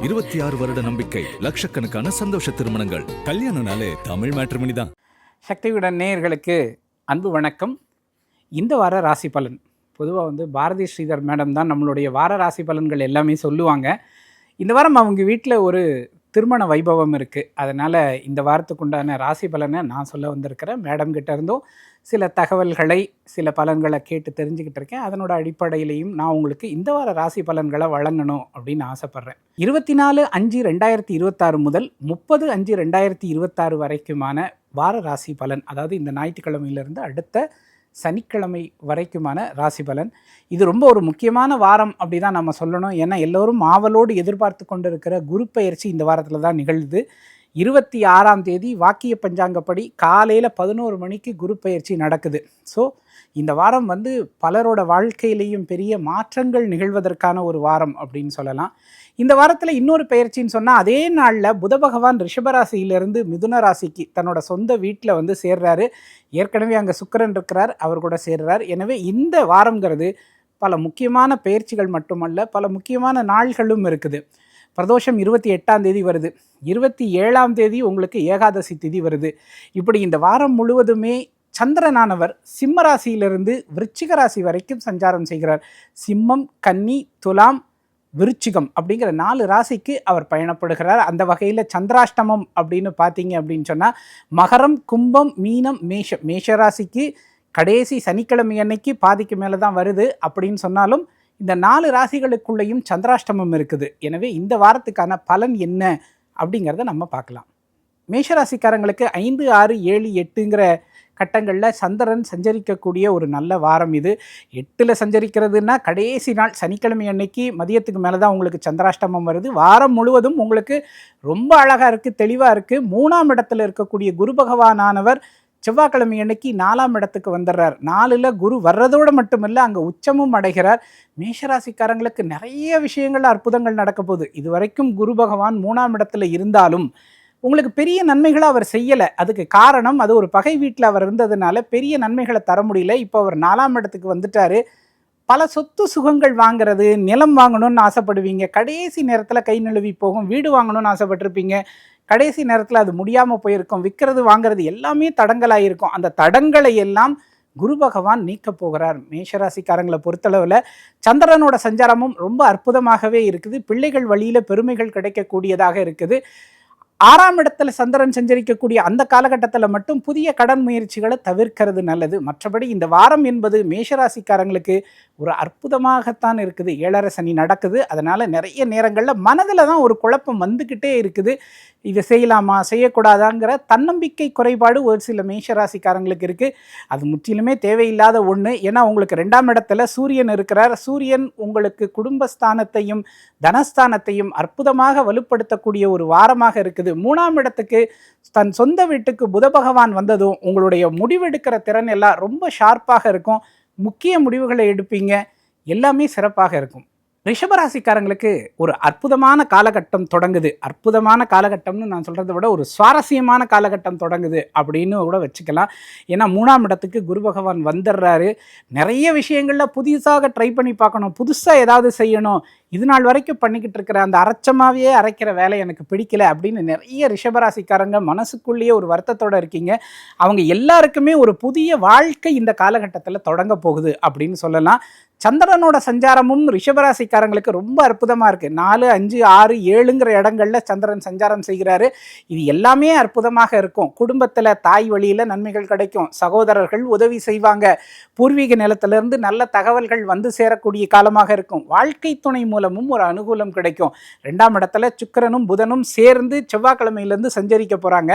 26 வருட நம்பிக்கை, லட்சக்கணக்கான சந்தோஷ திருமணங்கள். கல்யாணம்னாலே தமிழ் மேட்ரிமோனி தான். சக்தியுடன் நேயர்களுக்கு அன்பு வணக்கம். இந்த வார ராசி பலன் பொதுவாக பாரதி ஸ்ரீதர் மேடம் தான் நம்மளுடைய வார ராசி பலன்கள் எல்லாமே சொல்லுவாங்க. இந்த வாரம் அவங்க வீட்டில் ஒரு திருமண வைபவம் இருக்குது. அதனால் இந்த வாரத்துக்கு உண்டான ராசி பலனை நான் சொல்ல வந்திருக்கிறேன். மேடம் கிட்ட இருந்தும் சில தகவல்களை, சில பலன்களை கேட்டு தெரிஞ்சுக்கிட்டு இருக்கேன். அதனோட அடிப்படையிலையும் நான் உங்களுக்கு இந்த வார ராசி பலன்களை வழங்கணும் அப்படின்னு ஆசைப்பட்றேன். 24/5/2026 முதல் 30/5/2026 வரைக்குமான வார ராசி பலன், அதாவது இந்த ஞாயிற்றுக்கிழமையிலிருந்து அடுத்த சனிக்கிழமை வரைக்குமான ராசி பலன். இது ரொம்ப ஒரு முக்கியமான வாரம் அப்படி தான் நம்ம சொல்லணும். ஏன்னா எல்லோரும் ஆவலோடு எதிர்பார்த்து கொண்டு இருக்கிற குரு பெயர்ச்சி இந்த வாரத்தில் தான் நிகழ்து. 26ஆம் தேதி வாக்கிய பஞ்சாங்கப்படி காலையில் 11 மணிக்கு குரு பெயர்ச்சி நடக்குது. ஸோ இந்த வாரம் பலரோட வாழ்க்கையிலையும் பெரிய மாற்றங்கள் நிகழ்வதற்கான ஒரு வாரம் அப்படின்னு சொல்லலாம். இந்த வாரத்தில் இன்னொரு பெயர்ச்சின்னு சொன்னால், அதே நாளில் புத பகவான் ரிஷபராசியிலிருந்து மிதுன ராசிக்கு தன்னோட சொந்த வீட்டில் சேர்றாரு. ஏற்கனவே அங்கே சுக்கிரன் இருக்கிறார், அவர் கூட சேர்றார். எனவே இந்த வாரங்கிறது பல முக்கியமான பெயர்ச்சிகள் மட்டுமல்ல, பல முக்கியமான நாள்களும் இருக்குது. பிரதோஷம் 28ஆம் தேதி வருது. 27ஆம் தேதி உங்களுக்கு ஏகாதசி திதி வருது. இப்படி இந்த வாரம் முழுவதுமே சந்திரனானவர் சிம்ம ராசியிலிருந்து விருச்சிக ராசி வரைக்கும் சஞ்சாரம் செய்கிறார். சிம்மம், கன்னி, துலாம், விருச்சிகம் அப்படிங்கிற 4 ராசிக்கு அவர் பயணப்படுகிறார். அந்த வகையில் சந்திராஷ்டமம் அப்படின்னு பார்த்தீங்க அப்படின்னு சொன்னால், மகரம், கும்பம், மீனம், மேஷ ராசிக்கு கடைசி சனிக்கிழமை அன்னைக்கு பாதிக்கு மேலே தான் வருது. அப்படின்னு சொன்னாலும் இந்த 4 ராசிகளுக்குள்ளேயும் சந்திராஷ்டமம் இருக்குது. எனவே இந்த வாரத்துக்கான பலன் என்ன அப்படிங்கிறத நம்ம பார்க்கலாம். மேஷராசிக்காரங்களுக்கு 5, 6, 7, 8ங்கிற கட்டங்களில் சந்திரன் சஞ்சரிக்கக்கூடிய ஒரு நல்ல வாரம் இது. 8ல் சஞ்சரிக்கிறதுனா கடைசி நாள் சனிக்கிழமை அன்னைக்கு மதியத்துக்கு மேலே தான் உங்களுக்கு சந்திராஷ்டமம் வருது. வாரம் முழுவதும் உங்களுக்கு ரொம்ப அழகாக இருக்குது, தெளிவாக இருக்குது. 3ஆம் இடத்துல இருக்கக்கூடிய குரு பகவானானவர் செவ்வாய்க்கிழமை அன்னைக்கு 4ஆம் இடத்துக்கு வந்துடுறார். 4ல் குரு வர்றதோடு மட்டுமில்லை, அங்கே உச்சமும் அடைகிறார். மேஷராசிக்காரங்களுக்கு நிறைய விஷயங்கள், அற்புதங்கள் நடக்க போகுது. இதுவரைக்கும் குரு பகவான் 3ஆம் இடத்துல இருந்தாலும் உங்களுக்கு பெரிய நன்மைகளை அவர் செய்யலை. அதுக்கு காரணம், அது ஒரு பகை வீட்டில் அவர் இருந்ததுனால பெரிய நன்மைகளை தர முடியல. இப்போ அவர் 4ஆம் இடத்துக்கு வந்துட்டார். பல சொத்து சுகங்கள் வாங்கிறது, நிலம் வாங்கணும்னு ஆசைப்படுவீங்க. கடைசி நேரத்தில் கை நழுவி போகும். வீடு வாங்கணும்னு ஆசைப்பட்டிருப்பீங்க. கடைசி நேரத்தில் அது முடியாமல் போயிருக்கும். விற்கிறது வாங்கிறது எல்லாமே தடங்களாயிருக்கும். அந்த தடங்களை எல்லாம் குரு பகவான் நீக்க போகிறார். மேஷராசிக்காரங்களை பொறுத்தளவில் சந்திரனோட சஞ்சாரமும் ரொம்ப அற்புதமாகவே இருக்குது. பிள்ளைகள் வழியில் பெருமைகள் கிடைக்கக்கூடியதாக இருக்குது. 6ஆம் இடத்துல சந்திரன் சஞ்சரிக்கக்கூடிய அந்த காலகட்டத்தில் மட்டும் புதிய கடன் முயற்சிகளை தவிர்க்கிறது நல்லது. மற்றபடி இந்த வாரம் என்பது மேஷராசிக்காரங்களுக்கு ஒரு அற்புதமாகத்தான் இருக்குது. 7.5 சனி நடக்குது. அதனால் நிறைய நேரங்களில் மனதில் தான் ஒரு குழப்பம் வந்துக்கிட்டே இருக்குது. இதை செய்யலாமா, செய்யக்கூடாதாங்கிற தன்னம்பிக்கை குறைபாடு ஒரு சில மேஷராசிக்காரங்களுக்கு இருக்குது. அது முற்றிலுமே தேவையில்லாத ஒன்று. ஏன்னா உங்களுக்கு 2ஆம் இடத்துல சூரியன் இருக்கிறார். சூரியன் உங்களுக்கு குடும்பஸ்தானத்தையும் தனஸ்தானத்தையும் அற்புதமாக வலுப்படுத்தக்கூடிய ஒரு வாரமாக இருக்குது. 3ஆம் இடத்துக்கு தன் சொந்த வீட்டுக்கு புத பகவான் வந்ததும் உங்களுடைய முடிவெடுக்கிற திறன் எல்லாம் ரொம்ப ஷார்ப்பாக இருக்கும். முக்கிய முடிவுகளை எடுப்பீங்க. எல்லாமே சிறப்பாக இருக்கும். ரிஷபராசிக்காரங்களுக்கு ஒரு அற்புதமான காலகட்டம் தொடங்குது. அற்புதமான காலகட்டம்னு நான் சொல்கிறத விட ஒரு சுவாரஸ்யமான காலகட்டம் தொடங்குது அப்படின்னு கூட வச்சுக்கலாம். ஏன்னா 3ஆம் இடத்துக்கு குரு பகவான் வந்துடுறாரு. நிறைய விஷயங்களில் புதுசாக ட்ரை பண்ணி பார்க்கணும், புதுசாக ஏதாவது செய்யணும். இது நாள் வரைக்கும் பண்ணிக்கிட்டு இருக்கிற அந்த அரைச்சமாவே அரைக்கிற வேலை எனக்கு பிடிக்கல அப்படின்னு நிறைய ரிஷபராசிக்காரங்க மனசுக்குள்ளேயே ஒரு வருத்தத்தோடு இருக்கீங்க. அவங்க எல்லாருக்குமே ஒரு புதிய வாழ்க்கை இந்த காலகட்டத்தில் தொடங்க போகுது அப்படின்னு சொல்லலாம். சந்திரனோட சஞ்சாரமும் ரிஷபராசிக்காரங்களுக்கு ரொம்ப அற்புதமாக இருக்குது. 4, 5, 6, 7ங்கிற இடங்களில் சந்திரன் சஞ்சாரம் செய்கிறாரு. இது எல்லாமே அற்புதமாக இருக்கும். குடும்பத்தில் தாய் வழியில் நன்மைகள் கிடைக்கும். சகோதரர்கள் உதவி செய்வாங்க. பூர்வீக நிலத்திலிருந்து நல்ல தகவல்கள் வந்து சேரக்கூடிய காலமாக இருக்கும். வாழ்க்கை துணை மூலமும் ஒரு அனுகூலம் கிடைக்கும். 2ஆம் இடத்துல சுக்கிரனும் புதனும் சேர்ந்து செவ்வாய்க்கிழமையிலேருந்து சஞ்சரிக்க போகிறாங்க.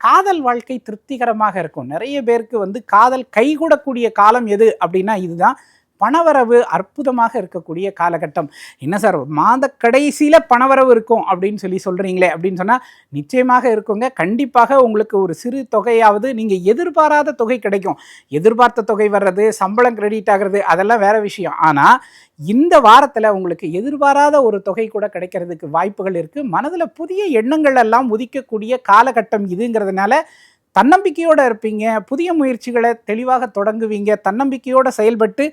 காதல் வாழ்க்கை திருப்திகரமாக இருக்கும். நிறைய பேருக்கு காதல் கைகூடக்கூடிய காலம் எது அப்படின்னா இதுதான். பணவரவு அற்புதமாக இருக்கக்கூடிய காலகட்டம். என்ன சார், மாத கடைசியில் பணவரவு இருக்கும் அப்படின்னு சொல்கிறீங்களே அப்படின்னு சொன்னால் நிச்சயமாக இருக்குங்க. கண்டிப்பாக உங்களுக்கு ஒரு சிறு தொகையாவது நீங்கள் எதிர்பாராத தொகை கிடைக்கும். எதிர்பார்த்த தொகை வர்றது, சம்பளம் கிரெடிட் ஆகிறது, அதெல்லாம் வேற விஷயம். ஆனால் இந்த வாரத்தில் உங்களுக்கு எதிர்பாராத ஒரு தொகை கூட கிடைக்கிறதுக்கு வாய்ப்புகள் இருக்குது. மனதில் புதிய எண்ணங்கள் எல்லாம் உதிக்கக்கூடிய காலகட்டம் இதுங்கிறதுனால தன்னம்பிக்கையோடு இருப்பீங்க. புதிய முயற்சிகளை தெளிவாக தொடங்குவீங்க. தன்னம்பிக்கையோடு செயல்பட்டு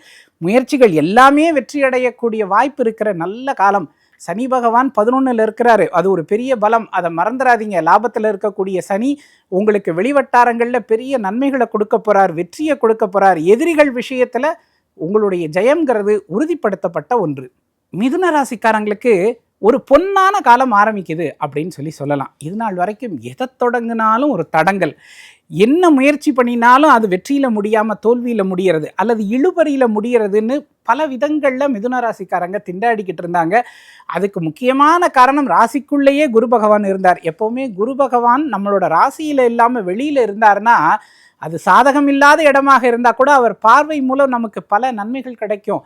முயற்சிகள் எல்லாமே வெற்றியடையக்கூடிய வாய்ப்பு இருக்கிற நல்ல காலம். சனி பகவான் 11ல் இருக்கிறாரு, அது ஒரு பெரிய பலம், அதை மறந்துடாதீங்க. லாபத்தில் இருக்கக்கூடிய சனி உங்களுக்கு வெளிவட்டாரங்களில் பெரிய நன்மைகளை கொடுக்க போறார், வெற்றியை கொடுக்க போறார். எதிரிகள் விஷயத்தில் உங்களுடைய ஜெயம்ங்கிறது உறுதிப்படுத்தப்பட்ட ஒன்று. மிதுன ராசிக்காரங்களுக்கு ஒரு பொன்னான காலம் ஆரம்பிக்குது அப்படின்னு சொல்லலாம். இது நாள் வரைக்கும் எதை தொடங்கினாலும் ஒரு தடங்கல், என்ன முயற்சி பண்ணினாலும் அது வெற்றியில் முடியாமல் தோல்வியில் முடிகிறது அல்லது இழுபறியில் முடிகிறதுன்னு பல விதங்களில் மிதுன ராசிக்காரங்க திண்டாடிக்கிட்டு இருந்தாங்க. அதுக்கு முக்கியமான காரணம் ராசிக்குள்ளேயே குரு பகவான் இருந்தார். எப்போவுமே குரு பகவான் நம்மளோட ராசியில் இல்லாமல் வெளியில் இருந்தார்னா அது சாதகம் இல்லாத இடமாக இருந்தால் கூட அவர் பார்வை மூலம் நமக்கு பல நன்மைகள் கிடைக்கும்.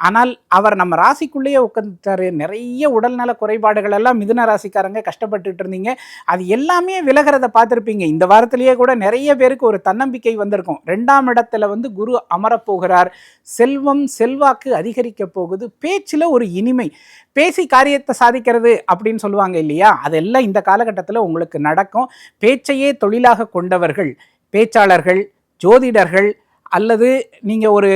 ஆனால் அவர் நம்ம ராசிக்குள்ளேயே உட்காந்துட்டாரு. நிறைய உடல்நல குறைபாடுகள் எல்லாம் மிதுன ராசிக்காரங்க கஷ்டப்பட்டுட்டு இருந்தீங்க, அது எல்லாமே விலகிறத பார்த்துருப்பீங்க. இந்த வாரத்திலேயே கூட நிறைய பேருக்கு ஒரு தன்னம்பிக்கை வந்திருக்கும். 2ஆம் இடத்துல குரு அமரப்போகிறார், செல்வம் செல்வாக்கு அதிகரிக்க போகுது, பேச்சில் ஒரு இனிமை, பேசி காரியத்தை சாதிக்கிறது அப்படின்னு சொல்லுவாங்க இல்லையா, அதெல்லாம் இந்த காலகட்டத்தில் உங்களுக்கு நடக்கும். பேச்சையே தொழிலாக கொண்டவர்கள், பேச்சாளர்கள், ஜோதிடர்கள், அல்லது நீங்கள் ஒரு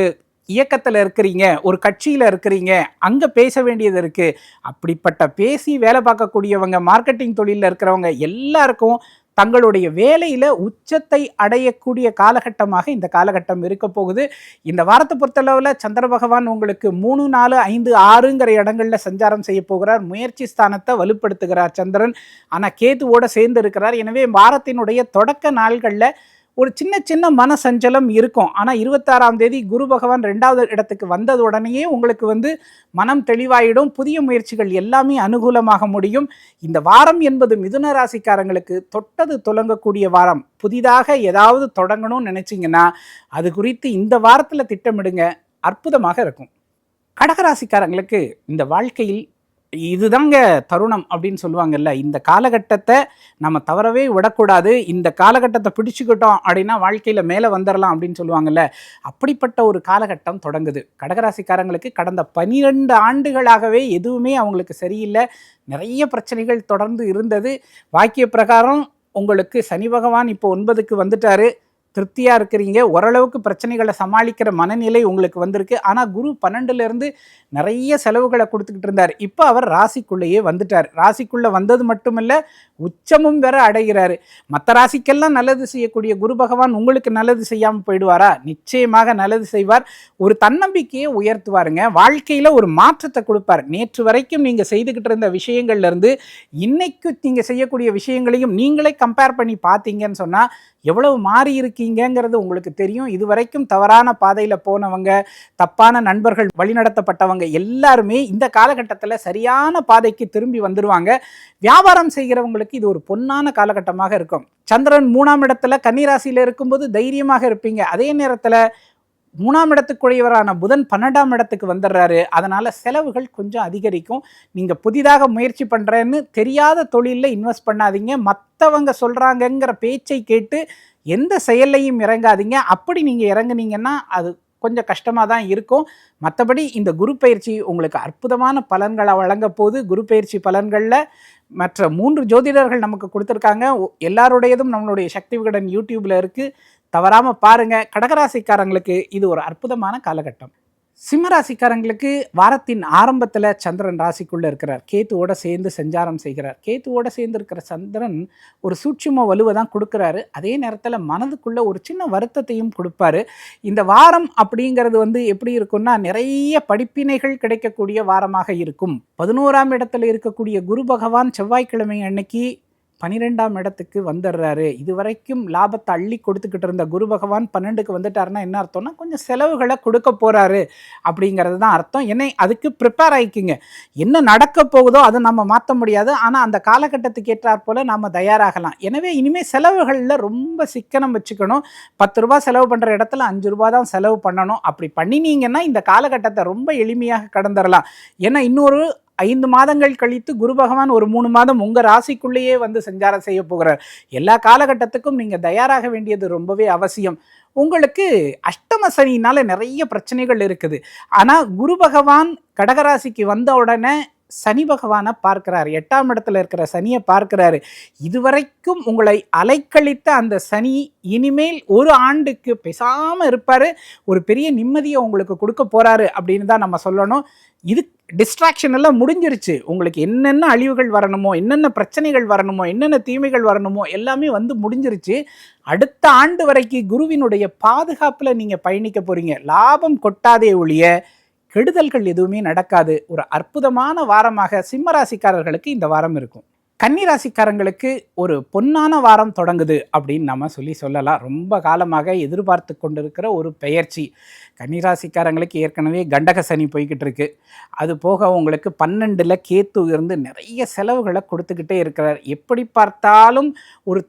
இயக்கத்தில் இருக்கிறீங்க, ஒரு கட்சியில் இருக்கிறீங்க, அங்கே பேச வேண்டியது இருக்குது, அப்படிப்பட்ட பேசி வேலை பார்க்கக்கூடியவங்க, மார்க்கெட்டிங் தொழிலில் இருக்கிறவங்க எல்லாருக்கும் தங்களுடைய வேலையில் உச்சத்தை அடையக்கூடிய காலகட்டமாக இந்த காலகட்டம் இருக்க போகுது. இந்த வாரத்தை பொறுத்தளவில் சந்திர பகவான் உங்களுக்கு 3, 4, 5, 6ங்கிற இடங்களில் சஞ்சாரம் செய்ய போகிறார். முயற்சி ஸ்தானத்தை வலுப்படுத்துகிறார் சந்திரன். ஆனால் கேதுவோட சேர்ந்து இருக்கிறார். எனவே வாரத்தினுடைய தொடக்க நாள்களில் ஒரு சின்ன சின்ன மன சஞ்சலம் இருக்கும். ஆனால் 26ஆம் தேதி குரு பகவான் 2வது இடத்துக்கு வந்தது உடனேயே உங்களுக்கு மனம் தெளிவாயிடும். புதிய முயற்சிகள் எல்லாமே அனுகூலமாக முடியும். இந்த வாரம் என்பது மிதுன ராசிக்காரங்களுக்கு தொட்டது துலங்கக்கூடிய வாரம். புதிதாக ஏதாவது தொடங்கணும்னு நினைச்சிங்கன்னா அது குறித்து இந்த வாரத்தில் திட்டமிடுங்க, அற்புதமாக இருக்கும். கடகராசிக்காரங்களுக்கு இந்த வாழ்க்கையில் இதுதாங்க தருணம் அப்படின்னு சொல்லுவாங்கல்ல, இந்த காலகட்டத்தை நம்ம தவறவே விடக்கூடாது, இந்த காலகட்டத்தை பிடிச்சுக்கிட்டோம் அப்படின்னா வாழ்க்கையில் மேலே வந்துடலாம் அப்படின்னு சொல்லுவாங்கல்ல, அப்படிப்பட்ட ஒரு காலகட்டம் தொடங்குது. கடகராசிக்காரங்களுக்கு கடந்த 12 ஆண்டுகளாகவே எதுவுமே அவங்களுக்கு சரியில்லை, நிறைய பிரச்சனைகள் தொடர்ந்து இருந்தது. வாக்கிய பிரகாரம் உங்களுக்கு சனி பகவான் இப்போ 9க்கு வந்துட்டாரு, திருப்தியாக இருக்கிறீங்க, ஓரளவுக்கு பிரச்சனைகளை சமாளிக்கிற மனநிலை உங்களுக்கு வந்திருக்கு. ஆனால் குரு 12லேருந்து நிறைய செலவுகளை கொடுத்துக்கிட்டு இருந்தார். இப்போ அவர் ராசிக்குள்ளேயே வந்துட்டார். ராசிக்குள்ளே வந்தது மட்டுமில்லை, உச்சமும் வேற அடைகிறாரு. மற்ற ராசிக்கெல்லாம் நல்லது செய்யக்கூடிய குரு பகவான் உங்களுக்கு நல்லது செய்யாமல் போயிடுவாரா? நிச்சயமாக நல்லது செய்வார். ஒரு தன்னம்பிக்கையை உயர்த்துவாருங்க. வாழ்க்கையில் ஒரு மாற்றத்தை கொடுப்பார். நேற்று வரைக்கும் நீங்கள் செய்துக்கிட்டு இருந்த விஷயங்கள்லேருந்து இன்னைக்கு நீங்கள் செய்யக்கூடிய விஷயங்களையும் நீங்களே கம்பேர் பண்ணி பார்த்தீங்கன்னு சொன்னால் எவ்வளவு மாறி இருக்கீங்கிறது உங்களுக்கு தெரியும். இதுவரைக்கும் தவறான பாதையில் போனவங்க, தப்பான நண்பர்கள் வழிநடத்தப்பட்டவங்க எல்லாருமே இந்த காலகட்டத்தில் சரியான பாதைக்கு திரும்பி வந்துடுவாங்க. வியாபாரம் செய்கிறவங்களுக்கு இது ஒரு பொன்னான காலகட்டமாக இருக்கும். சந்திரன் 3ஆம் இடத்துல கன்னிராசியில் இருக்கும்போது தைரியமாக இருப்பீங்க. அதே நேரத்தில் 3ஆம் இடத்துக்குரியவரான புதன் 12ஆம் இடத்துக்கு வந்துடுறாரு. அதனால் செலவுகள் கொஞ்சம் அதிகரிக்கும். நீங்கள் புதிதாக முயற்சி பண்ணுறேன்னு தெரியாத தொழிலில் இன்வெஸ்ட் பண்ணாதீங்க. மற்றவங்க சொல்கிறாங்கங்கிற பேச்சை கேட்டு எந்த செயல்லையும் இறங்காதீங்க. அப்படி நீங்கள் இறங்குனீங்கன்னா அது கொஞ்சம் கஷ்டமாக தான் இருக்கும். மற்றபடி இந்த குரு பயிற்சி உங்களுக்கு அற்புதமான பலன்களை வழங்க போது. குரு பயிற்சி பலன்களில் மற்ற 3 ஜோதிடர்கள் நமக்கு கொடுத்துருக்காங்க. எல்லாருடையதும் நம்மளுடைய சக்தி விகடன் யூடியூப்பில் இருக்குது, தவறாமல் பாருங்கள். கடகராசிக்காரங்களுக்கு இது ஒரு அற்புதமான காலகட்டம். சிம்மராசிக்காரங்களுக்கு வாரத்தின் ஆரம்பத்தில் சந்திரன் ராசிக்குள்ளே இருக்கிறார், கேத்துவோட சேர்ந்து சஞ்சாரம் செய்கிறார். கேத்துவோட சேர்ந்து இருக்கிற சந்திரன் ஒரு சூட்சும வலுவை தான் கொடுக்குறாரு. அதே நேரத்தில் மனதுக்குள்ளே ஒரு சின்ன வருத்தத்தையும் கொடுப்பாரு. இந்த வாரம் அப்படிங்கிறது எப்படி இருக்குன்னா, நிறைய படிப்பினைகள் கிடைக்கக்கூடிய வாரமாக இருக்கும். 11ஆம் இடத்துல இருக்கக்கூடிய குரு பகவான் செவ்வாய்க்கிழமை அன்னைக்கு 12ஆம் இடத்துக்கு வந்துடுறாரு. இதுவரைக்கும் லாபத்தை அள்ளி கொடுத்துக்கிட்டு இருந்த குரு பகவான் 12க்கு வந்துட்டாருன்னா என்ன அர்த்தம்னா, கொஞ்சம் செலவுகளை கொடுக்க போகிறாரு அப்படிங்கிறது தான் அர்த்தம். என்ன அதுக்கு ப்ரிப்பேர் ஆகிக்குங்க. என்ன நடக்க போகுதோ அதை நம்ம மாற்ற முடியாது, ஆனால் அந்த காலகட்டத்துக்கு ஏற்றாற் போல் நம்ம தயாராகலாம். எனவே இனிமேல் செலவுகளில் ரொம்ப சிக்கனம் வச்சுக்கணும். 10 ரூபா செலவு பண்ணுற இடத்துல 5 ரூபா தான் செலவு பண்ணணும். அப்படி பண்ணினீங்கன்னா இந்த காலகட்டத்தை ரொம்ப எளிமையாக கடந்துடலாம். ஏன்னா இன்னொரு 5 மாதங்கள் கழித்து குரு பகவான் ஒரு 3 மாதம் உங்கள் ராசிக்குள்ளேயே வந்து சஞ்சாரம் செய்ய போகிறார். எல்லா காலகட்டத்துக்கும் நீங்கள் தயாராக வேண்டியது ரொம்பவே அவசியம். உங்களுக்கு அஷ்டம சனியினால் நிறைய பிரச்சனைகள் இருக்குது. ஆனால் குரு பகவான் கடகராசிக்கு வந்த உடனே சனி பகவானை பார்க்கிறார், 8ஆம் இடத்துல இருக்கிற சனியை பார்க்கிறாரு. இதுவரைக்கும் உங்களை அலைக்கழித்த அந்த சனி இனிமேல் ஒரு ஆண்டுக்கு பேசாமல் இருப்பார். ஒரு பெரிய நிம்மதியை உங்களுக்கு கொடுக்க போகிறாரு அப்படின்னு தான் நம்ம சொல்லணும். இது டிஸ்ட்ராக்ஷன் எல்லாம் முடிஞ்சிருச்சு. உங்களுக்கு என்னென்ன அழிவுகள் வரணுமோ, என்னென்ன பிரச்சனைகள் வரணுமோ, என்னென்ன தீமைகள் வரணுமோ எல்லாமே வந்து முடிஞ்சிருச்சு. அடுத்த ஆண்டு வரைக்கு குருவினுடைய பாதுகாப்புல நீங்க பயணிக்க போறீங்க. லாபம் கொட்டாதே ஒழிய கெடுதல்கள் எதுவுமே நடக்காது. ஒரு அற்புதமான வாரமாக சிம்ம ராசிக்காரர்களுக்கு இந்த வாரம் இருக்கும். கன்னி ராசிக்காரங்களுக்கு ஒரு பொன்னான வாரம் தொடங்குது அப்படின்னு நம்ம சொல்லலாம். ரொம்ப காலமாக எதிர்பார்த்து கொண்டிருக்கிற ஒரு பெயர்ச்சி. கன்னி ராசிக்காரங்களுக்கு ஏற்கனவே கண்டக சனி போய்கிட்டு இருக்கு. அது போக உங்களுக்கு 12ல் கேத்து இருந்து நிறைய செலவுகளை கொடுத்துக்கிட்டே இருக்கிறார். எப்படி பார்த்தாலும் ஒரு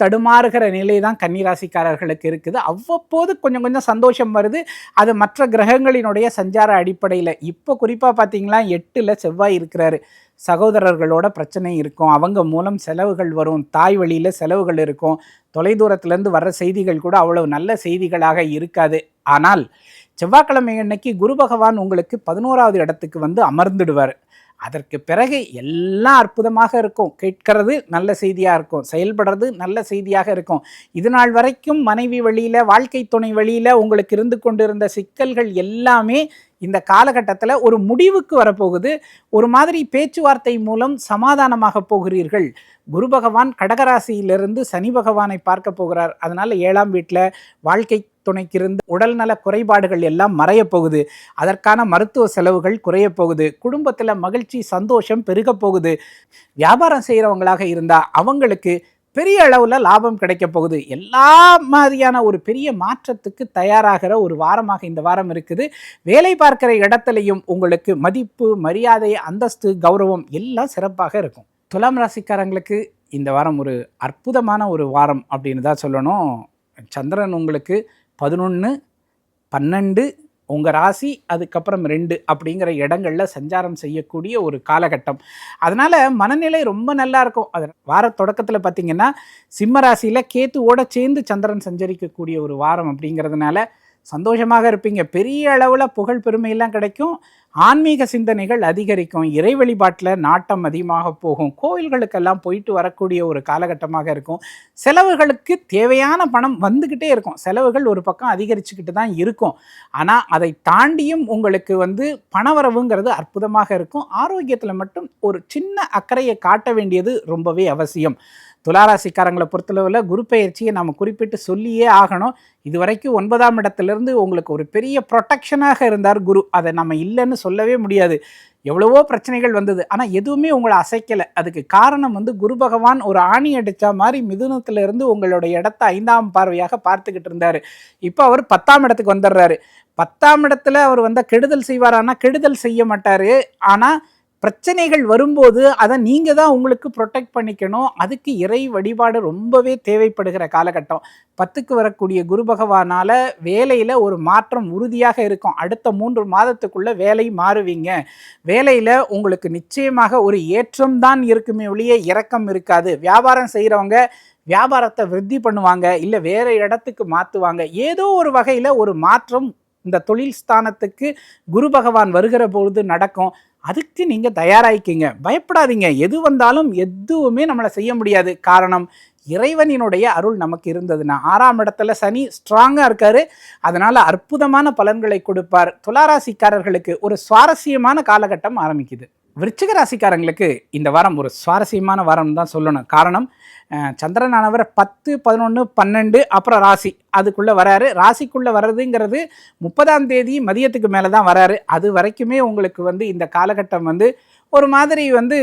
தடுமாறுகிற நிலை தான் கன்னி ராசிக்காரர்களுக்கு இருக்குது. அவ்வப்போது கொஞ்சம் கொஞ்சம் சந்தோஷம் வருது. அது மற்ற கிரகங்களினுடைய சஞ்சார அடிப்படையில். இப்போ குறிப்பாக பார்த்தீங்களா 8ல் செவ்வாய் இருக்கிறாரு. சகோதரர்களோட பிரச்சனை இருக்கும், அவங்க மூலம் செலவுகள் வரும், தாய் வழியில் செலவுகள் இருக்கும், தொலைதூரத்துலேருந்து வர்ற செய்திகள் கூட அவ்வளவு நல்ல செய்திகளாக இருக்காது. ஆனால் செவ்வாய்க்கிழமை அன்னைக்கு குரு பகவான் உங்களுக்கு 11வது இடத்துக்கு வந்து அமர்ந்துடுவார். அதற்கு பிறகு எல்லாம் அற்புதமாக இருக்கும். கேட்கறது நல்ல செய்தியாக இருக்கும், செயல்படுறது நல்ல செய்தியாக இருக்கும். இது நாள் வரைக்கும் மனைவி வழியில், வாழ்க்கை துணை வழியில் உங்களுக்கு இருந்து கொண்டிருந்த சிக்கல்கள் எல்லாமே இந்த காலகட்டத்தில் ஒரு முடிவுக்கு வரப்போகுது. ஒரு மாதிரி பேச்சுவார்த்தை மூலம் சமாதானமாக போகிறீர்கள். குரு பகவான் கடகராசியிலிருந்து சனி பகவானை பார்க்க போகிறார். அதனால் 7ஆம் வீட்டில் வாழ்க்கை துணைக்கு இருந்து உடல்நல குறைபாடுகள் எல்லாம் மறைய போகுது. அதற்கான மருத்துவ செலவுகள் குறைய போகுது. குடும்பத்தில் மகிழ்ச்சி சந்தோஷம் பெருக போகுது. வியாபாரம் செய்கிறவங்களாக இருந்தால் அவங்களுக்கு பெரிய அளவில் லாபம் கிடைக்க போகுது. எல்லா மாதிரியான ஒரு பெரிய மாற்றத்துக்கு தயாராகிற ஒரு வாரமாக இந்த வாரம் இருக்குது. வேலை பார்க்கிற இடத்துலையும் உங்களுக்கு மதிப்பு, மரியாதை, அந்தஸ்து, கௌரவம் எல்லாம் சிறப்பாக இருக்கும். துலாம் ராசிக்காரங்களுக்கு இந்த வாரம் ஒரு அற்புதமான ஒரு வாரம் அப்படின்னு தான் சொல்லணும். சந்திரன் உங்களுக்கு 11, 12 உங்கள் ராசி, அதுக்கப்புறம் 2 அப்படிங்கிற இடங்களில் சஞ்சாரம் செய்யக்கூடிய ஒரு காலகட்டம். அதனால் மனநிலை ரொம்ப நல்லா இருக்கும். அது வார தொடக்கத்தில் பார்த்திங்கன்னா சிம்ம ராசியில் கேத்துவோட சேர்ந்து சந்திரன் சஞ்சரிக்கக்கூடிய ஒரு வாரம் அப்படிங்கிறதுனால சந்தோஷமாக இருப்பீங்க. பெரிய அளவில் புகழ் பெருமையெல்லாம் கிடைக்கும். ஆன்மீக சிந்தனைகள் அதிகரிக்கும். இறை வழிபாட்டில் நாட்டம் அதிகமாக போகும். கோவில்களுக்கெல்லாம் போயிட்டு வரக்கூடிய ஒரு காலகட்டமாக இருக்கும். செலவுகளுக்கு தேவையான பணம் வந்துக்கிட்டே இருக்கும். செலவுகள் ஒரு பக்கம் அதிகரிச்சுக்கிட்டு தான் இருக்கும். ஆனால் அதை தாண்டியும் உங்களுக்கு வந்து பணவரவுங்கிறது அற்புதமாக இருக்கும். ஆரோக்கியத்தில் மட்டும் ஒரு சின்ன அக்கறையை காட்ட வேண்டியது ரொம்பவே அவசியம். துளாராசிக்காரங்களை பொறுத்தளவில் குரு பெயர்ச்சியை நம்ம குறிப்பிட்டு சொல்லியே ஆகணும். இது வரைக்கும் 9ஆம் இடத்துலேருந்து உங்களுக்கு ஒரு பெரிய ப்ரொடெக்ஷனாக இருந்தார் குரு. அதை நம்ம இல்லைன்னு சொல்லவே முடியாது. எவ்வளவோ பிரச்சனைகள் வந்தது, ஆனால் எதுவுமே உங்களை அசைக்கலை. அதுக்கு காரணம் வந்து குரு பகவான் ஒரு ஆணி அடித்தா மாதிரி மிதுனத்திலிருந்து உங்களுடைய இடத்த 5ஆம் பார்வையாக பார்த்துக்கிட்டு இருந்தார். இப்போ அவர் 10ஆம் இடத்துக்கு வந்துடுறாரு. 10ஆம் இடத்துல அவர் வந்தால் கெடுதல் செய்வாரானா? கெடுதல் செய்ய மாட்டார். ஆனால் பிரச்சனைகள் வரும்போது அதை நீங்கள் தான் உங்களுக்கு ப்ரொடெக்ட் பண்ணிக்கணும். அதுக்கு இறை வழிபாடு ரொம்பவே தேவைப்படுகிற காலகட்டம். 10க்கு வரக்கூடிய குரு பகவானால் வேலையில் ஒரு மாற்றம் உறுதியாக இருக்கும். அடுத்த 3 மாதத்துக்குள்ளே வேலை மாறுவீங்க. வேலையில் உங்களுக்கு நிச்சயமாக ஒரு ஏற்றம் தான் இருக்குமே ஒழிய இறக்கம் இருக்காது. வியாபாரம் செய்கிறவங்க வியாபாரத்தை விருத்தி பண்ணுவாங்க, இல்லை வேறு இடத்துக்கு மாற்றுவாங்க. ஏதோ ஒரு வகையில் ஒரு மாற்றம் இந்த தொழில் ஸ்தானத்துக்கு குரு பகவான் வருகிற பொழுது நடக்கும். அதுக்கு நீங்கள் தயாராகிக்கிங்க, பயப்படாதீங்க. எது வந்தாலும் எதுவுமே நம்மளை செய்ய முடியாது. காரணம், இறைவனினுடைய அருள் நமக்கு இருந்ததுன்னா. 6ஆம் இடத்துல சனி ஸ்ட்ராங்காக இருக்காரு. அதனால் அற்புதமான பலன்களை கொடுப்பார். துளாராசிக்காரர்களுக்கு ஒரு சுவாரஸ்யமான காலகட்டம் ஆரம்பிக்குது. விருச்சிக ராசிக்காரங்களுக்கு இந்த வாரம் ஒரு சுவாரஸ்யமான வாரம் தான் சொல்லணும். காரணம், சந்திரனானவர் 10, 11, 12 அப்புறம் ராசி அதுக்குள்ளே வராரு. ராசிக்குள்ளே வர்றதுங்கிறது 30ஆம் தேதி மதியத்துக்கு மேலே தான் வராரு. அது வரைக்குமே உங்களுக்கு வந்து இந்த காலகட்டம் வந்து ஒரு மாதிரி வந்து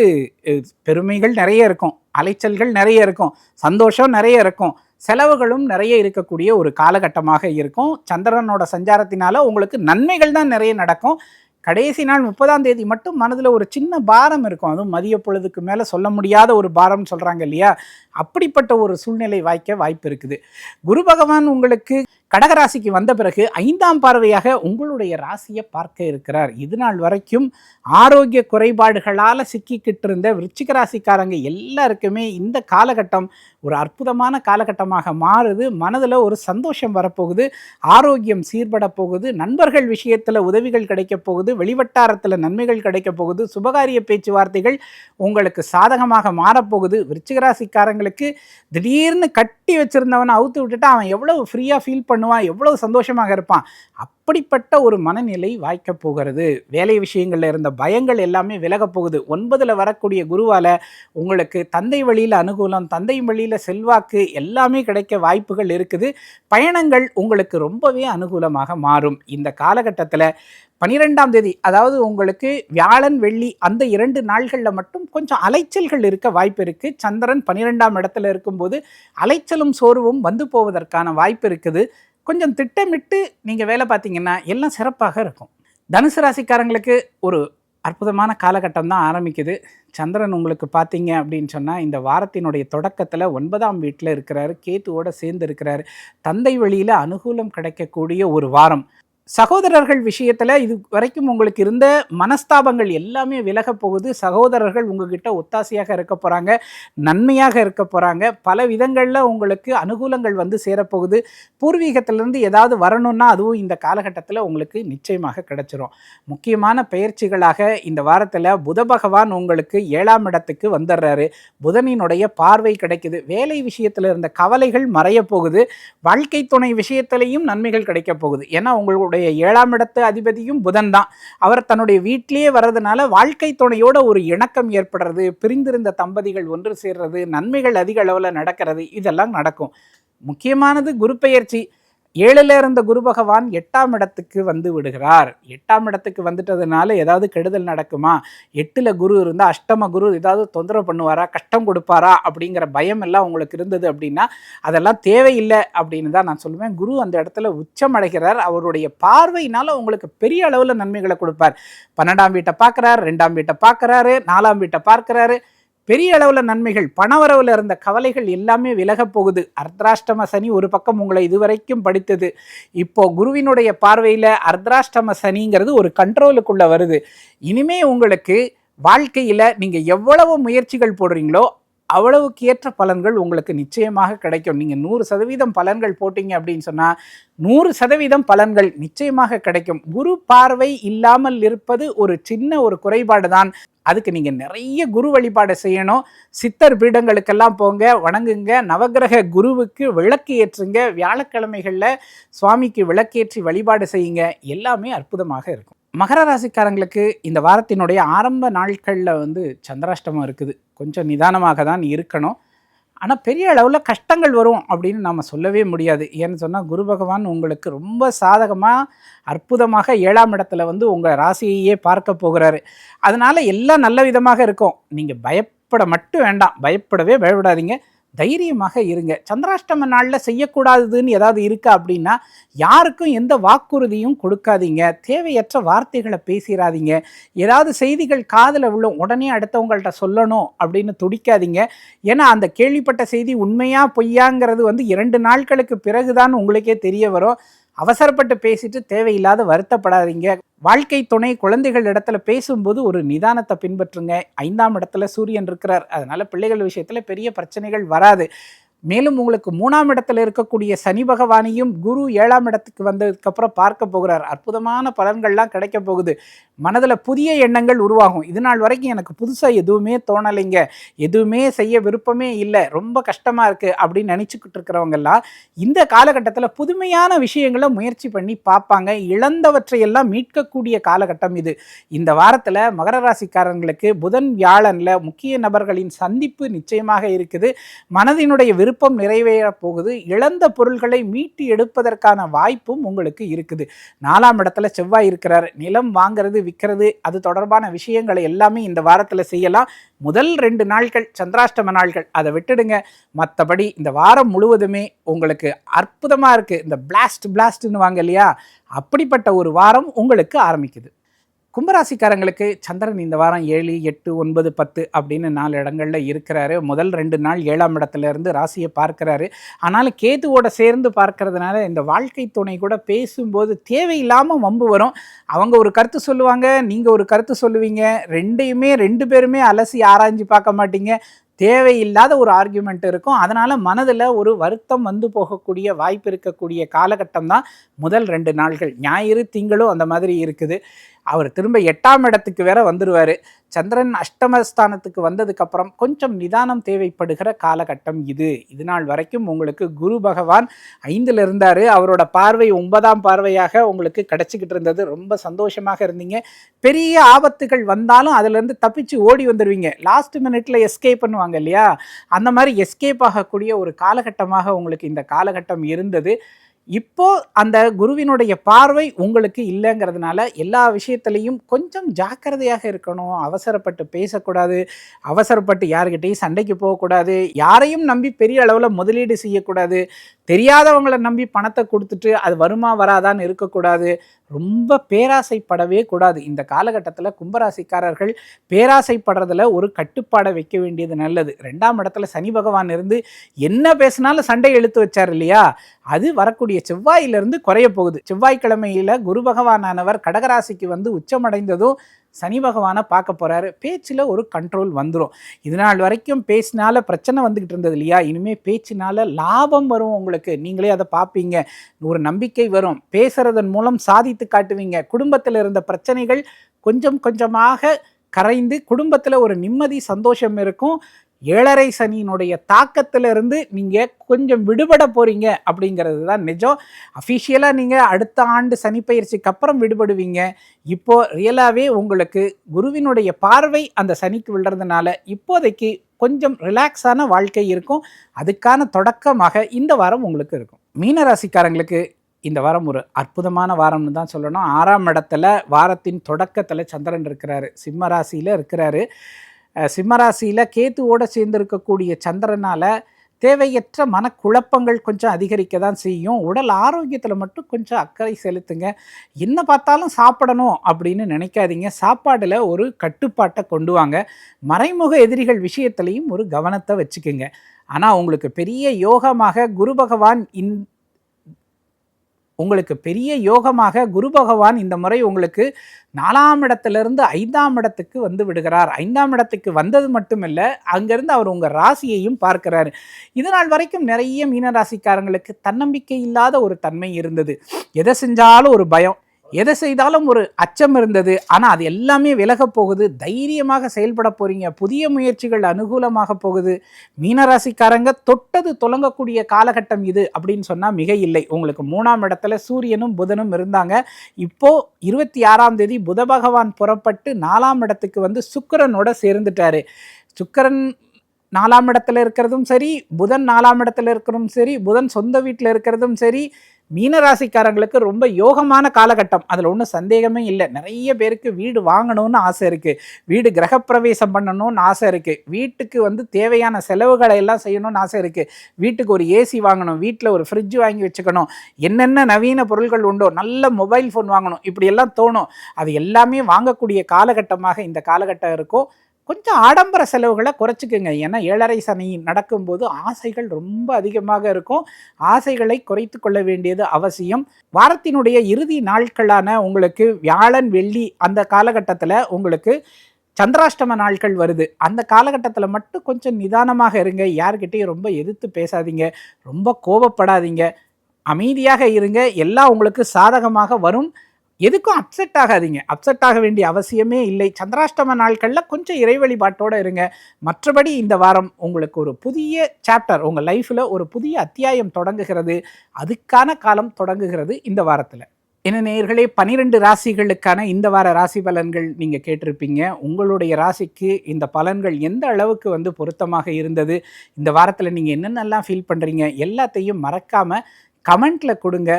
பெருமைகள் நிறைய இருக்கும், அலைச்சல்கள் நிறைய இருக்கும், சந்தோஷம் நிறைய இருக்கும், செலவுகளும் நிறைய இருக்கக்கூடிய ஒரு காலகட்டமாக இருக்கும். சந்திரனோட சஞ்சாரத்தினால உங்களுக்கு நன்மைகள் தான் நிறைய நடக்கும். கடைசி நாள் 30ஆம் தேதி மட்டும் மனதில் ஒரு சின்ன பாரம் இருக்கும். அதுவும் மதிய பொழுதுக்கு மேலே சொல்ல முடியாத ஒரு பாரம்னு சொல்கிறாங்க இல்லையா, அப்படிப்பட்ட ஒரு சூழ்நிலை வாய்ப்பு இருக்குது. குரு பகவான் உங்களுக்கு கடகராசிக்கு வந்த பிறகு 5ஆம் பார்வையாக உங்களுடைய ராசியை பார்க்க இருக்கிறார். இது நாள் வரைக்கும் ஆரோக்கிய குறைபாடுகளால் சிக்கிக்கிட்டு இருந்த விருச்சிக ராசிக்காரங்க எல்லாருக்குமே இந்த காலகட்டம் ஒரு அற்புதமான காலகட்டமாக மாறுது. மனதில் ஒரு சந்தோஷம் வரப்போகுது, ஆரோக்கியம் சீர்பட போகுது, நண்பர்கள் விஷயத்தில் உதவிகள் கிடைக்க போகுது, வெளிவட்டாரத்தில் நன்மைகள் கிடைக்க போகுது, சுபகாரிய பேச்சுவார்த்தைகள் உங்களுக்கு சாதகமாக மாறப்போகுது. விருச்சிக ராசிக்காரங்களுக்கு திடீர்னு கட்டி கட்டி வச்சிருந்தவனை அவுத்து விட்டுட்டு அவன் எவ்வளவு ஃப்ரீயாக ஃபீல் பண்ணுவான், எவ்வளவு சந்தோஷமாக இருப்பான். அப்படிப்பட்ட ஒரு மனநிலை வாய்க்கப் போகிறது. வேலை விஷயங்களில் இருந்த பயங்கள் எல்லாமே விலகப் போகுது. 9ல் வரக்கூடிய குருவால் உங்களுக்கு தந்தை வழியில் அனுகூலம், தந்தை வழியில் செல்வாக்கு எல்லாமே கிடைக்க வாய்ப்புகள் இருக்குது. பயணங்கள் உங்களுக்கு ரொம்பவே அனுகூலமாக மாறும். இந்த காலகட்டத்தில் 12ஆம் தேதி, அதாவது உங்களுக்கு வியாழன் வெள்ளி அந்த 2 நாள்களில் மட்டும் கொஞ்சம் அலைச்சல்கள் இருக்க வாய்ப்பு இருக்குது. சந்திரன் 12ஆம் இடத்துல இருக்கும்போது அலைச்சலும் சோர்வும் வந்து போவதற்கான வாய்ப்பு இருக்குது. கொஞ்சம் திட்டமிட்டு நீங்கள் வேலை பார்த்தீங்கன்னா எல்லாம் சிறப்பாக இருக்கும். தனுசு ராசிக்காரங்களுக்கு ஒரு அற்புதமான காலகட்டம் தான் ஆரம்பிக்குது. சந்திரன் உங்களுக்கு பார்த்தீங்க அப்படின்னு சொன்னால் இந்த வாரத்தினுடைய தொடக்கத்தில் 9ஆம் வீட்டில் இருக்கிறாரு, கேத்துவோடு சேர்ந்து இருக்கிறாரு. தந்தை வழியில் அனுகூலம் கிடைக்கக்கூடிய ஒரு வாரம். சகோதரர்கள் விஷயத்தில் இது வரைக்கும் உங்களுக்கு இருந்த மனஸ்தாபங்கள் எல்லாமே விலக போகுது. சகோதரர்கள் உங்ககிட்ட ஒத்தாசையாக இருக்க போகிறாங்க, நன்மையாக இருக்க போகிறாங்க. பல விதங்களில் உங்களுக்கு அனுகூலங்கள் வந்து சேரப்போகுது. பூர்வீகத்திலிருந்து ஏதாவது வரணும்னா அதுவும் இந்த காலகட்டத்தில் உங்களுக்கு நிச்சயமாக கிடைச்சிரும். முக்கியமான பயிற்சிகளாக இந்த வாரத்தில் புத பகவான் உங்களுக்கு 7ஆம் இடத்துக்கு வந்துடுறாரு. புதனினுடைய பார்வை கிடைக்குது. வேலை விஷயத்தில் இருந்த கவலைகள் மறைய போகுது. வாழ்க்கை துணை விஷயத்திலையும் நன்மைகள் கிடைக்க போகுது. ஏன்னா உங்களுடைய 7ஆம் இடத்து அதிபதியும் புதன் தான். அவர் தன்னுடைய வீட்டிலேயே வர்றதுனால வாழ்க்கை துணையோட ஒரு இணக்கம் ஏற்படுறது, பிரிந்திருந்த தம்பதிகள் ஒன்று சேர்றது, நன்மைகள் அதிக அளவில் நடக்கிறது, இதெல்லாம் நடக்கும். முக்கியமானது குரு பெயர்ச்சி. 7ல் இருந்த குரு பகவான் 8ஆம் இடத்துக்கு வந்து விடுகிறார். 8ஆம் இடத்துக்கு வந்துட்டதுனால ஏதாவது கெடுதல் நடக்குமா, 8ல் குரு இருந்தால் அஷ்டம குரு ஏதாவது தொந்தரவு பண்ணுவாரா, கஷ்டம் கொடுப்பாரா அப்படிங்கிற பயம் எல்லாம் உங்களுக்கு இருந்தது அப்படின்னா அதெல்லாம் தேவையில்லை அப்படின்னு தான் நான் சொல்லுவேன். குரு அந்த இடத்துல உச்சம் அடைகிறார். அவருடைய பார்வையினால உங்களுக்கு பெரிய அளவில் நன்மைகளை கொடுப்பார். 12ஆம் வீட்டை பார்க்குறாரு, 2ஆம் வீட்டை பார்க்குறாரு, 4ஆம் வீட்டை பார்க்குறாரு. பெரிய அளவில் நன்மைகள், பணவரவில் இருந்த கவலைகள் எல்லாமே விலகப் போகுது. அர்த்தராஷ்டம சனி ஒரு பக்கம் உங்களை இதுவரைக்கும் படித்தது. இப்போ குருவினுடைய பார்வையில் அர்த்தராஷ்டம சனிங்கிறது ஒரு கண்ட்ரோலுக்குள்ளே வருது. இனிமே உங்களுக்கு வாழ்க்கையில் நீங்கள் எவ்வளவு முயற்சிகள் போடுறீங்களோ அவ்வளவுக்கு ஏற்ற பலன்கள் உங்களுக்கு நிச்சயமாக கிடைக்கும். நீங்கள் 100% பலன்கள் போட்டிங்க அப்படின்னு சொன்னால் 100% பலன்கள் நிச்சயமாக கிடைக்கும். குரு பார்வை இல்லாமல் இருப்பது ஒரு சின்ன ஒரு குறைபாடு தான். அதுக்கு நீங்கள் நிறைய குரு வழிபாடு செய்யணும். சித்தர் பீடங்களுக்கெல்லாம் போங்க, வணங்குங்க. நவகிரக குருவுக்கு விளக்கு ஏற்றுங்க. வியாழக்கிழமைகளில் சுவாமிக்கு விளக்கேற்றி வழிபாடு செய்யுங்க. எல்லாமே அற்புதமாக இருக்கும். மகர ராசிக்காரங்களுக்கு இந்த வாரத்தினுடைய ஆரம்ப நாட்களில் வந்து சந்திராஷ்டமம் இருக்குது. கொஞ்சம் நிதானமாக தான் இருக்கணும். ஆனால் பெரிய அளவில் கஷ்டங்கள் வரும் அப்படின்னு நம்ம சொல்லவே முடியாது. ஏன்னு சொன்னால் குரு பகவான் உங்களுக்கு ரொம்ப சாதகமாக அற்புதமாக 7ஆம் இடத்துல வந்து உங்கள் ராசியையே பார்க்க போகிறாரு. அதனால் எல்லாம் நல்ல விதமாக இருக்கும். நீங்கள் பயப்பட மட்டும் வேண்டாம், பயப்படாதீங்க, தைரியமாக இருங்க. சந்திராஷ்டம நாளில் செய்யக்கூடாதுன்னு ஏதாவது இருக்கா அப்படின்னா யாருக்கும் எந்த வாக்குறுதியும் கொடுக்காதீங்க. தேவையற்ற வார்த்தைகளை பேசிடாதீங்க. ஏதாவது செய்திகள் காதில் விழும், உடனே அடுத்தவங்கள்ட்ட சொல்லணும் அப்படின்னு துடிக்காதீங்க. ஏன்னா அந்த கேள்விப்பட்ட செய்தி உண்மையா பொய்யாங்கிறது வந்து 2 நாட்களுக்கு பிறகுதான் உங்களுக்கே தெரிய வரும். அவசரப்பட்டு பேசிட்டு தேவையில்லாத வருத்தப்படாதீங்க. வாழ்க்கை துணை குழந்தைகள் இடத்துல பேசும்போது ஒரு நிதானத்தை பின்பற்றுங்க. 5ஆம் இடத்துல சூரியன் இருக்கிறார். அதனால பிள்ளைகள் விஷயத்துல பெரிய பிரச்சனைகள் வராது. மேலும் உங்களுக்கு 3ஆம் இடத்துல இருக்கக்கூடிய சனி பகவானையும் குரு 7ஆம் இடத்துக்கு வந்ததுக்கப்புறம் பார்க்க போகிறார். அற்புதமான பலன்கள்லாம் கிடைக்க போகுது. மனதில் புதிய எண்ணங்கள் உருவாகும். இது நாள் வரைக்கும் எனக்கு புதுசாக எதுவுமே தோணலைங்க, எதுவுமே செய்ய விருப்பமே இல்லை, ரொம்ப கஷ்டமாக இருக்குது அப்படின்னு நினச்சிக்கிட்டு இருக்கிறவங்கெல்லாம் இந்த காலகட்டத்தில் புதுமையான விஷயங்களை முயற்சி பண்ணி பார்ப்பாங்க. இழந்தவற்றையெல்லாம் மீட்கக்கூடிய காலகட்டம் இது. இந்த வாரத்தில் மகர ராசிக்காரங்களுக்கு புதன் வியாழனில் முக்கிய நபர்களின் சந்திப்பு நிச்சயமாக இருக்குது. மனதினுடைய விருப்பம் நிறைவேறப் போகுது. இழந்த பொருள்களை மீட்டு எடுப்பதற்கான வாய்ப்பும் உங்களுக்கு இருக்குது. 4ஆம் இடத்துல செவ்வாய் இருக்கிறார். நிலம் வாங்கிறது, விற்கிறது, அது தொடர்பான விஷயங்களை எல்லாமே இந்த வாரத்தில் செய்யலாம். முதல் 2 நாட்கள் சந்திராஷ்டம நாட்கள், அதை விட்டுடுங்க. மற்றபடி இந்த வாரம் முழுவதுமே உங்களுக்கு அற்புதமாக இருக்குது. இந்த பிளாஸ்ட்னு வாங்க இல்லையா, அப்படிப்பட்ட ஒரு வாரம் உங்களுக்கு ஆரம்பிக்குது. கும்பராசிக்காரங்களுக்கு சந்திரன் இந்த வாரம் 7, 8, 9, 10 அப்படின்னு 4 இடங்களில் இருக்கிறாரு. முதல் 2 நாள் 7ஆம் இடத்துல இருந்து ராசியை பார்க்குறாரு. ஆனாலும் கேதுவோட சேர்ந்து பார்க்கறதுனால இந்த வாழ்க்கை துணை கூட பேசும்போது தேவையில்லாமல் வம்பு வரும். அவங்க ஒரு கருத்து சொல்லுவாங்க, நீங்கள் ஒரு கருத்து சொல்லுவீங்க. 2 பேருமே அலசி ஆராய்ஞ்சு பார்க்க மாட்டீங்க. தேவையில்லாத ஒரு ஆர்கியூமெண்ட் இருக்கும். அதனால் மனதில் ஒரு வருத்தம் வந்து போகக்கூடிய வாய்ப்பு இருக்கக்கூடிய காலகட்டம் தான் முதல் 2 நாள்கள். ஞாயிறு திங்களும் அந்த மாதிரி இருக்குது. அவர் திரும்ப 8ஆம் இடத்துக்கு வேற வந்துருவாரு. சந்திரன் அஷ்டமஸ்தானத்துக்கு வந்ததுக்கப்புறம் கொஞ்சம் நிதானம் தேவைப்படுகிற காலகட்டம் இது. இது நாள் வரைக்கும் உங்களுக்கு குரு பகவான் 5ல் இருந்தார். அவரோட பார்வை 9ஆம் பார்வையாக உங்களுக்கு கிடச்சிக்கிட்டு இருந்தது. ரொம்ப சந்தோஷமாக இருந்தீங்க. பெரிய ஆபத்துகள் வந்தாலும் அதுலேருந்து தப்பிச்சு ஓடி வந்துடுவீங்க. லாஸ்ட் மினிட்ல எஸ்கேப் பண்ணுவாங்க இல்லையா, அந்த மாதிரி எஸ்கேப் ஆகக்கூடிய ஒரு காலகட்டமாக உங்களுக்கு இந்த காலகட்டம் இருந்தது. இப்போ அந்த குருவினுடைய பார்வை உங்களுக்கு இல்லைங்கிறதுனால எல்லா விஷயத்துலையும் கொஞ்சம் ஜாக்கிரதையாக இருக்கணும். அவசரப்பட்டு பேசக்கூடாது, அவசரப்பட்டு யாருக்கிட்டையும் சண்டைக்கு போகக்கூடாது, யாரையும் நம்பி பெரிய அளவில் முதலீடு செய்யக்கூடாது, தெரியாதவங்களை நம்பி பணத்தை கொடுத்துட்டு அது வருமா வராதான்னு இருக்கக்கூடாது. ரொம்ப பேராசைப்படவே கூடாது. இந்த காலகட்டத்தில் கும்பராசிக்காரர்கள் பேராசைப்படுறதுல ஒரு கட்டுப்பாடை வைக்க வேண்டியது நல்லது. 2ஆம் இடத்துல சனி பகவான் இருந்து என்ன பேசினாலும் சண்டை இழுத்து வச்சார் இல்லையா, அது வரக்கூடிய செவ்வாயிலிருந்து குறைய போகுது. செவ்வாய்க்கிழமையில் குரு பகவானானவர் கடகராசிக்கு வந்து உச்சமடைந்ததும் சனி பகவானை பார்க்க போகிறாரு. பேச்சில் ஒரு கண்ட்ரோல் வந்துடும். இது நாள் வரைக்கும் பேச்சினால பிரச்சனை வந்துக்கிட்டு இருந்தது இல்லையா, இனிமேல் பேச்சினால லாபம் வரும் உங்களுக்கு. நீங்களே அதை பார்ப்பீங்க. ஒரு நம்பிக்கை வரும். பேசுறதன் மூலம் சாதித்து காட்டுவீங்க. குடும்பத்தில் இருந்த பிரச்சனைகள் கொஞ்சம் கொஞ்சமாக கரைந்து குடும்பத்தில் ஒரு நிம்மதி சந்தோஷம் இருக்கும். 7.5 சனியினுடைய தாக்கத்திலிருந்து நீங்கள் கொஞ்சம் விடுபட போகிறீங்க அப்படிங்கிறது தான் நிஜம். அஃபிஷியலாக நீங்கள் அடுத்த ஆண்டு சனிப்பெயர்ச்சிக்கு அப்புறம் விடுபடுவீங்க. இப்போது ரியலாகவே உங்களுக்கு குருவினுடைய பார்வை அந்த சனிக்கு விழுறதுனால இப்போதைக்கு கொஞ்சம் ரிலாக்ஸான வாழ்க்கை இருக்கும். அதுக்கான தொடக்கமாக இந்த வாரம் உங்களுக்கு இருக்கும். மீனராசிக்காரங்களுக்கு இந்த வாரம் ஒரு அற்புதமான வாரம்னு தான் சொல்லணும். 6ஆம் இடத்துல வாரத்தின் தொடக்கத்தில் சந்திரன் இருக்கிறாரு, சிம்ம ராசியில் இருக்கிறாரு. சிம்மராசியில் கேத்துவோடு சேர்ந்திருக்கக்கூடிய சந்திரனால் தேவையற்ற மனக்குழப்பங்கள் கொஞ்சம் அதிகரிக்க தான் செய்யும். உடல் ஆரோக்கியத்தில் மட்டும் கொஞ்சம் அக்கறை செலுத்துங்க. என்ன பார்த்தாலும் சாப்பிடணும் அப்படின்னு நினைக்காதீங்க. சாப்பாடில் ஒரு கட்டுப்பாட்டை கொண்டு வாங்க. மறைமுக எதிரிகள் விஷயத்துலையும் ஒரு கவனத்தை வச்சுக்குங்க. ஆனால் உங்களுக்கு பெரிய யோகமாக குரு பகவான் இந்த முறை உங்களுக்கு 4ஆம் இடத்திலிருந்து 5ஆம் இடத்துக்கு வந்து விடுகிறார். 5ஆம் இடத்துக்கு வந்தது மட்டுமில்லை, அங்கேருந்து அவர் உங்கள் ராசியையும் பார்க்கிறாரு. இதனால் வரைக்கும் நிறைய மீனராசிக்காரங்களுக்கு தன்னம்பிக்கை இல்லாத ஒரு தன்மை இருந்தது. எதை செஞ்சாலும் ஒரு பயம், எதை செய்தாலும் ஒரு அச்சம் இருந்தது. ஆனால் அது எல்லாமே விலக போகுது. தைரியமாக செயல்பட போகிறீங்க. புதிய முயற்சிகள் அனுகூலமாக போகுது. மீனராசிக்காரங்க தொட்டது தொடங்கக்கூடிய காலகட்டம் இது அப்படின்னு சொன்னால் மிக இல்லை. உங்களுக்கு 3ஆம் இடத்துல சூரியனும் புதனும் இருந்தாங்க. இப்போது 26ஆம் தேதி புத பகவான் புறப்பட்டு 4ஆம் இடத்துக்கு வந்து சுக்கிரனோட சேர்ந்துட்டாரு. சுக்கிரன் 4ஆம் இடத்துல இருக்கிறதும் சரி, புதன் 4ஆம் இடத்துல இருக்கிறதும் சரி, புதன் சொந்த வீட்டில் இருக்கிறதும் சரி, மீனராசிக்காரங்களுக்கு ரொம்ப யோகமான காலகட்டம். அதில் ஒன்றும் சந்தேகமே இல்லை. நிறைய பேருக்கு வீடு வாங்கணும்னு ஆசை இருக்குது, வீடு கிரகப்பிரவேசம் பண்ணணும்னு ஆசை இருக்குது, வீட்டுக்கு வந்து தேவையான செலவுகளை எல்லாம் செய்யணும்னு ஆசை இருக்குது, வீட்டுக்கு ஒரு ஏசி வாங்கணும், வீட்டில் ஒரு ஃப்ரிட்ஜ் வாங்கி வச்சுக்கணும், என்னென்ன நவீன பொருட்கள் உண்டோ, நல்ல மொபைல் ஃபோன் வாங்கணும், இப்படியெல்லாம் தோணும். அது எல்லாமே வாங்கக்கூடிய காலகட்டமாக இந்த காலகட்டம் இருக்கும். கொஞ்சம் ஆடம்பர செலவுகளை குறைச்சிக்குங்க. ஏன்னா 7.5 சனி நடக்கும்போது ஆசைகள் ரொம்ப அதிகமாக இருக்கும். ஆசைகளை குறைத்து கொள்ள வேண்டியது அவசியம். வாரத்தினுடைய இறுதி நாட்களான உங்களுக்கு வியாழன் வெள்ளி அந்த காலகட்டத்தில் உங்களுக்கு சந்திராஷ்டம நாட்கள் வருது. அந்த காலகட்டத்தில் மட்டும் கொஞ்சம் நிதானமாக இருங்க. யார்கிட்டையும் ரொம்ப எதிர்த்து பேசாதீங்க, ரொம்ப கோபப்படாதீங்க, அமைதியாக இருங்க. எல்லாம் உங்களுக்கு சாதகமாக வரும். எதுக்கும் அப்செட் ஆகாதீங்க. அப்செட் ஆக வேண்டிய அவசியமே இல்லை. சந்திராஷ்டம நாட்களில் கொஞ்சம் இறை வழிபாட்டோடு இருங்க. மற்றபடி இந்த வாரம் உங்களுக்கு ஒரு புதிய சாப்டர், உங்கள் லைஃப்பில் ஒரு புதிய அத்தியாயம் தொடங்குகிறது. அதுக்கான காலம் தொடங்குகிறது இந்த வாரத்தில். என்ன நேயர்களே, 12 ராசிகளுக்கான இந்த வார ராசி பலன்கள் நீங்கள் கேட்டிருப்பீங்க. உங்களுடைய ராசிக்கு இந்த பலன்கள் எந்த அளவுக்கு வந்து பொருத்தமாக இருந்தது, இந்த வாரத்தில் நீங்கள் என்னென்னலாம் ஃபீல் பண்ணுறீங்க, எல்லாத்தையும் மறக்காமல் கமெண்ட்டில் கொடுங்க.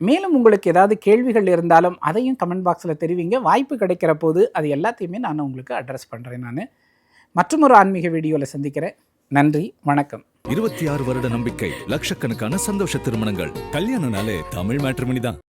மேலும் உங்களுக்கு ஏதாவது கேள்விகள் இருந்தாலும் அதையும் கமெண்ட் பாக்ஸில் தெரிவிங்க. வாய்ப்பு கிடைக்கிற போது அது எல்லாத்தையுமே நான் உங்களுக்கு அட்ரஸ் பண்ணுறேன். நான் மற்றும் ஒரு ஆன்மீக வீடியோவில் சந்திக்கிறேன். நன்றி, வணக்கம். 26 வருட நம்பிக்கை, லட்சக்கணக்கான சந்தோஷ திருமணங்கள். கல்யாணம்னாலே தமிழ் மேட்ரிமோனி தான்.